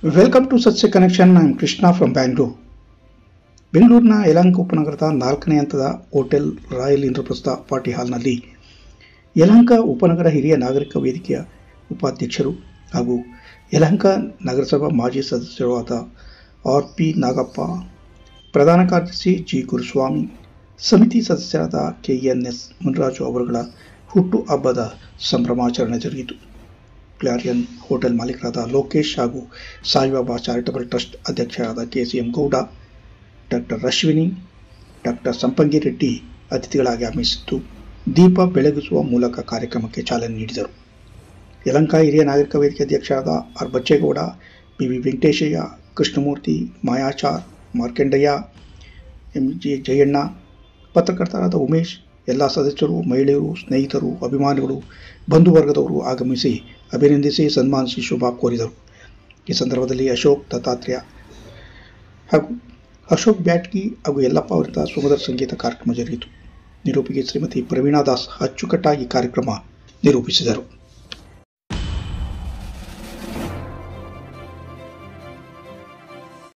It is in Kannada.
ವೆಲ್ಕಮ್ ಟು ಸತ್ಯ connection. I am Krishna from Bangalore. ಬೆಂಗಳೂರಿನ ಯಲಹಂಕ ಉಪನಗರದ 4ನೇ ಹಂತದ ಹೋಟೆಲ್ ರಾಯಲ್ ಇಂದ್ರಪ್ರಸ್ಥ ಪಾರ್ಟಿ ಹಾಲ್ನಲ್ಲಿ ಯಲಹಂಕ ಉಪನಗರ ಹಿರಿಯ ನಾಗರಿಕ ವೇದಿಕೆಯ ಉಪಾಧ್ಯಕ್ಷರು ಹಾಗೂ ಯಲಹಂಕ ನಗರಸಭಾ ಮಾಜಿ ಸದಸ್ಯರೂ ಆದ ಆರ್.ಪಿ. ನಾಗಪ್ಪ, ಪ್ರಧಾನ ಕಾರ್ಯದರ್ಶಿ ಜಿ. ಗುರುಸ್ವಾಮಿ, ಸಮಿತಿ ಸದಸ್ಯರಾದ ಕೆ.ಎನ್.ಎಸ್. ಮುನ್ರಾಜು ಅವರುಗಳ ಹುಟ್ಟು ಹಬ್ಬದ ಸಂಭ್ರಮಾಚರಣೆ ಜರುಗಿತು. ಕ್ಲಾರಿಯನ್ ಹೋಟೆಲ್ ಮಾಲೀಕರಾದ ಲೋಕೇಶ್ ಹಾಗೂ ಸಾಯಿಬಾಬಾ ಚಾರಿಟಬಲ್ ಟ್ರಸ್ಟ್ ಅಧ್ಯಕ್ಷರಾದ ಕೆ.ಸಿ.ಎಂ. ಗೌಡ, ಡಾಕ್ಟರ್ ಅಶ್ವಿನಿ, ಡಾಕ್ಟರ್ ಸಂಪಂಗಿ ರೆಡ್ಡಿ ಅತಿಥಿಗಳಾಗಿ ಆಗಮಿಸಿದ್ದು ದೀಪ ಬೆಳಗಿಸುವ ಮೂಲಕ ಕಾರ್ಯಕ್ರಮಕ್ಕೆ ಚಾಲನೆ ನೀಡಿದರು. ಯಲಹಂಕ ಹಿರಿಯ ನಾಗರಿಕ ವೇದಿಕೆ ಅಧ್ಯಕ್ಷರಾದ R. Bachegowda, B V. Venkateshaiah, Krishnamurthy, Mayachar, Markandaiah, M G. Jayanna, ಪತ್ರಕರ್ತರಾದ ಉಮೇಶ್, ಎಲ್ಲ ಸದಸ್ಯರು, ಮಹಿಳೆಯರು, ಸ್ನೇಹಿತರು, ಅಭಿಮಾನಿಗಳು, ಬಂಧುವರ್ಗದವರು ಆಗಮಿಸಿ ಅಭಿನಂದಿಸಿ ಸನ್ಮಾನಿಸಿ ಶುಭ ಕೋರಿದರು. ಈ ಸಂದರ್ಭದಲ್ಲಿ ಅಶೋಕ್ ದತ್ತಾತ್ರೇಯ ಹಾಗೂ ಅಶೋಕ್ ಬ್ಯಾಟ್ಗಿ ಹಾಗೂ ಯಲ್ಲಪ್ಪ ಅವರಿಂದ ಸುಮಧುರ ಸಂಗೀತ ಕಾರ್ಯಕ್ರಮ ಜರುಗಿತು. ನಿರೂಪಿಗೆ ಶ್ರೀಮತಿ ಪ್ರವೀಣಾ ದಾಸ್ ಅಚ್ಚುಕಟ್ಟಾಗಿ ಕಾರ್ಯಕ್ರಮ ನಿರೂಪಿಸಿದರು.